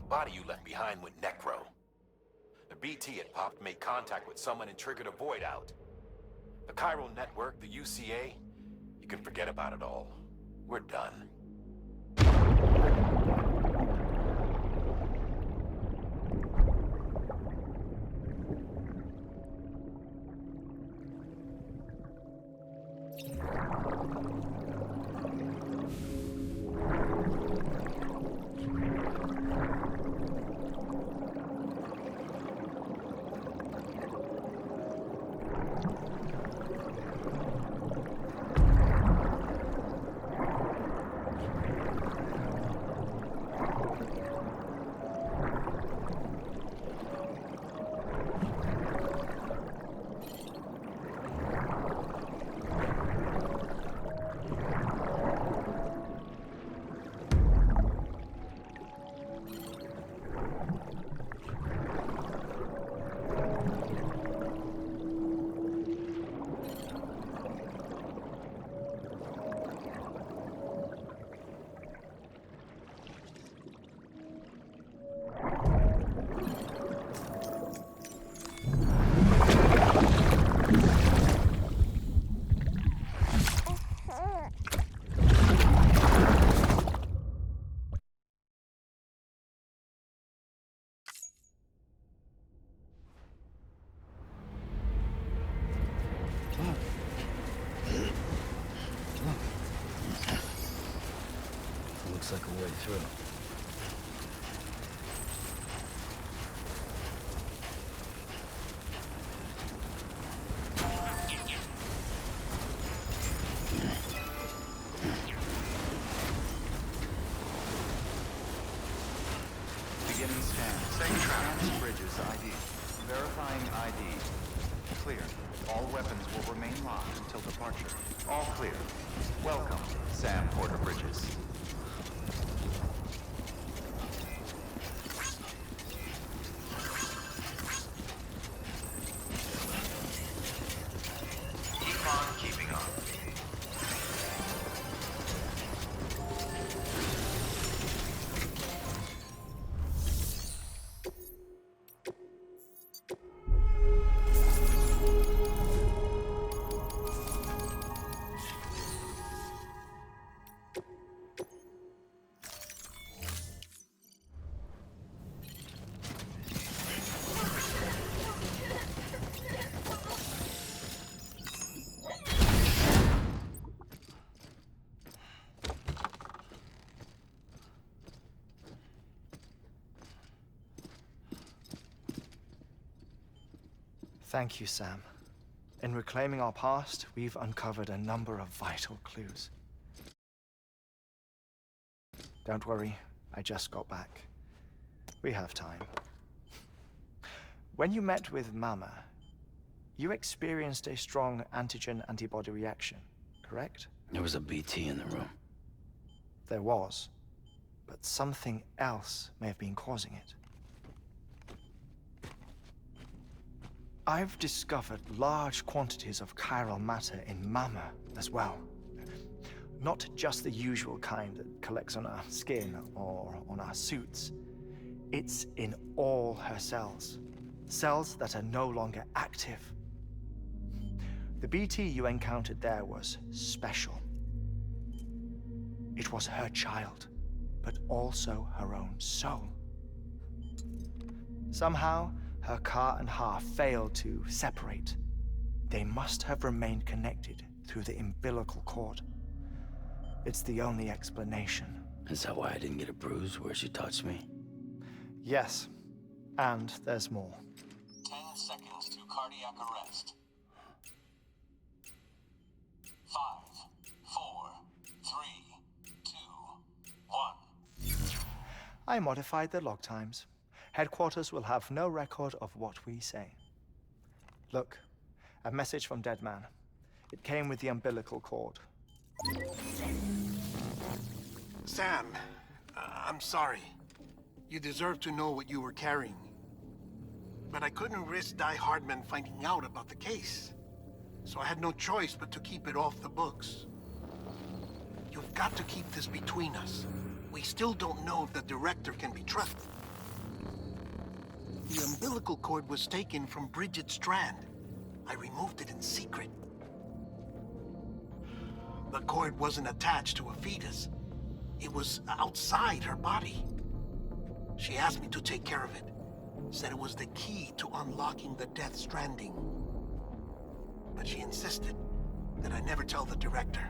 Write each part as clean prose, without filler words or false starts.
body you left behind went necro. The BT had popped, made contact with someone and triggered a void out. The chiral network, the UCA, you can forget about it all. We're done. Looks like a way through. Beginning scan. Trans bridges ID. Verifying ID. Clear. All weapons will remain locked until departure. All clear. Welcome, Sam Porter Bridges. Keep on keeping on. Thank you, Sam. In reclaiming our past, we've uncovered a number of vital clues. Don't worry, I just got back. We have time. When you met with Mama, you experienced a strong antigen-antibody reaction, correct? There was a BT in the room. There was, but something else may have been causing it. I've discovered large quantities of chiral matter in Mama as well. Not just the usual kind that collects on our skin or on our suits. It's in all her cells. Cells that are no longer active. The BT you encountered there was special. It was her child, but also her own soul. Somehow, her car and half failed to separate. They must have remained connected through the umbilical cord. It's the only explanation. Is that why I didn't get a bruise where she touched me? Yes, and there's more. 10 seconds to cardiac arrest. 5, 4, 3, 2, 1. I modified the log times. Headquarters will have no record of what we say. Look, a message from Dead Man. It came with the umbilical cord. Sam, I'm sorry. You deserve to know what you were carrying. But I couldn't risk Heartman finding out about the case. So I had no choice but to keep it off the books. You've got to keep this between us. We still don't know if the director can be trusted. The umbilical cord was taken from Bridget Strand. I removed it in secret. The cord wasn't attached to a fetus. It was outside her body. She asked me to take care of it. Said it was the key to unlocking the Death Stranding. But she insisted that I never tell the director.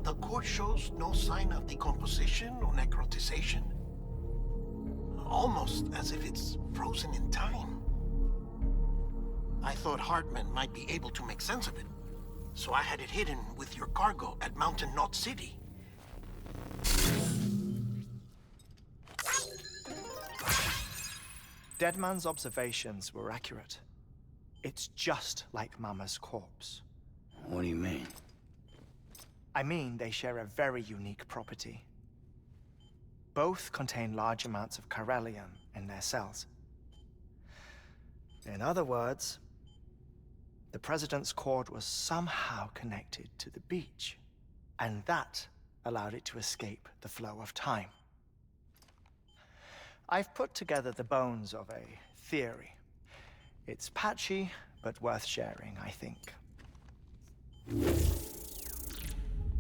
The cord shows no sign of decomposition or necrotization. Almost as if it's frozen in time. I thought Heartman might be able to make sense of it, so I had it hidden with your cargo at Mountain Knot City. Deadman's observations were accurate. It's just like Mama's corpse. What do you mean? I mean, they share a very unique property. Both contain large amounts of chiralium in their cells. In other words, the President's cord was somehow connected to the beach, and that allowed it to escape the flow of time. I've put together the bones of a theory. It's patchy, but worth sharing, I think.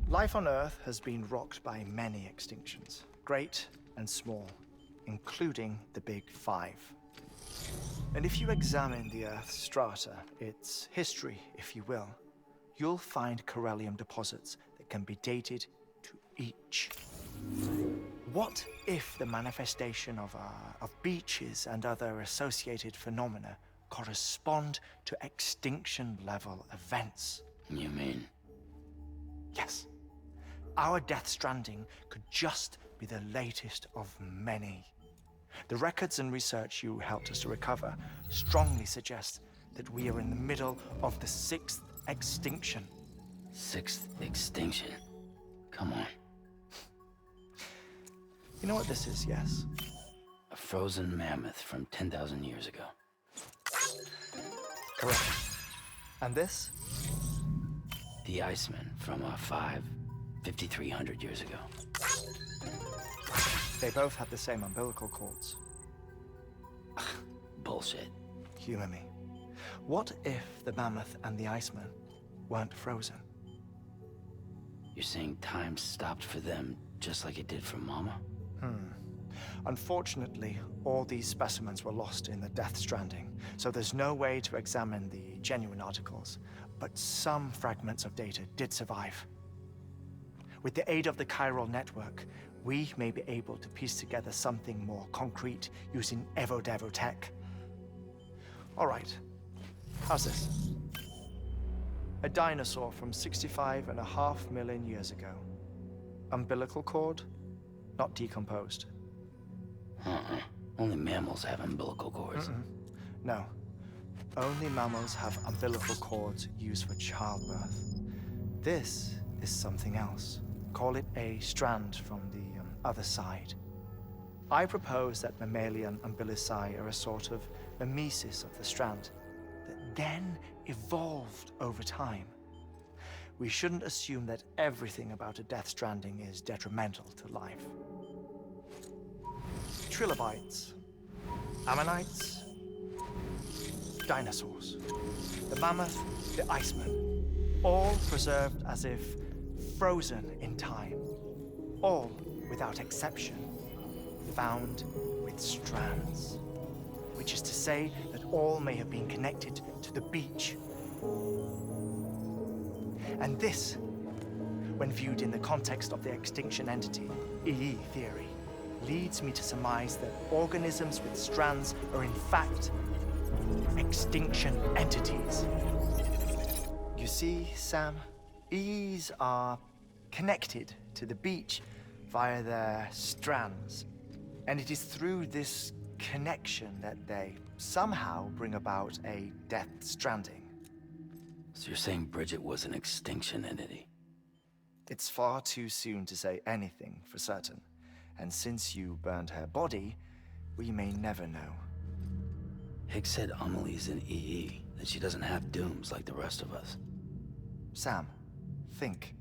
Life on Earth has been rocked by many extinctions, great and small, including the Big Five. And if you examine the Earth's strata, its history, if you will, you'll find chiralium deposits that can be dated to each. What if the manifestation of beaches and other associated phenomena correspond to extinction-level events? You mean? Yes. Our Death Stranding could just be the latest of many. The records and research you helped us to recover strongly suggest that we are in the middle of the 6th extinction. 6th extinction? Come on. You know what this is, yes? A frozen mammoth from 10,000 years ago. Correct. And this? The Iceman from 5,300 years ago. They both had the same umbilical cords. Bullshit. Humor me. What if the mammoth and the Iceman weren't frozen? You're saying time stopped for them just like it did for Mama? Unfortunately, all these specimens were lost in the Death Stranding, so there's no way to examine the genuine articles, but some fragments of data did survive. With the aid of the chiral network, we may be able to piece together something more concrete using Evo-Devo tech. All right, how's this? A dinosaur from 65.5 million years ago. Umbilical cord, not decomposed. Only mammals have umbilical cords. No, only mammals have umbilical cords used for childbirth. This is something else. Call it a strand from the other side. I propose that mammalian umbilici are a sort of mimesis of the strand that then evolved over time. We shouldn't assume that everything about a Death Stranding is detrimental to life. Trilobites, ammonites, dinosaurs, the mammoth, the Iceman, all preserved as if frozen in time, all, without exception, found with strands, which is to say that all may have been connected to the beach. And this, when viewed in the context of the extinction entity, EE theory, leads me to surmise that organisms with strands are in fact extinction entities. You see, Sam, EEs are connected to the beach via their strands. And it is through this connection that they somehow bring about a Death Stranding. So you're saying Bridget was an extinction entity? It's far too soon to say anything for certain. And since you burned her body, we may never know. Higgs said Amelie's an EE, that she doesn't have dooms like the rest of us. Sam, think.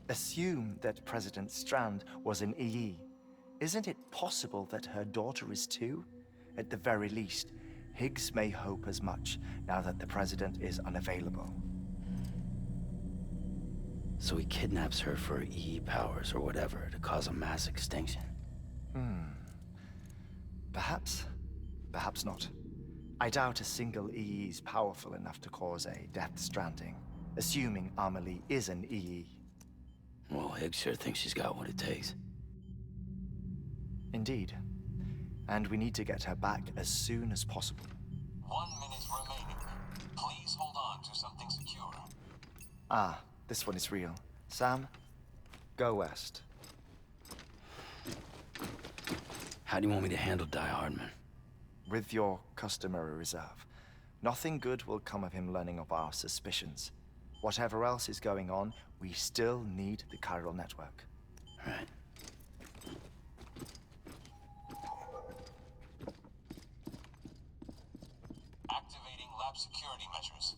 Assume that President Strand was an EE. Isn't it possible that her daughter is too? At the very least, Higgs may hope as much now that the President is unavailable. So he kidnaps her for EE powers or whatever to cause a mass extinction. Perhaps. Perhaps not. I doubt a single EE is powerful enough to cause a death stranding, assuming Amelie is an EE. Well, Higgs sure thinks she's got what it takes. Indeed. And we need to get her back as soon as possible. 1 minute remaining. Please hold on to something secure. Ah, this one is real. Sam, go west. How do you want me to handle Die Hardman? With your customary reserve. Nothing good will come of him learning of our suspicions. Whatever else is going on, we still need the chiral network. Right. Activating lab security measures.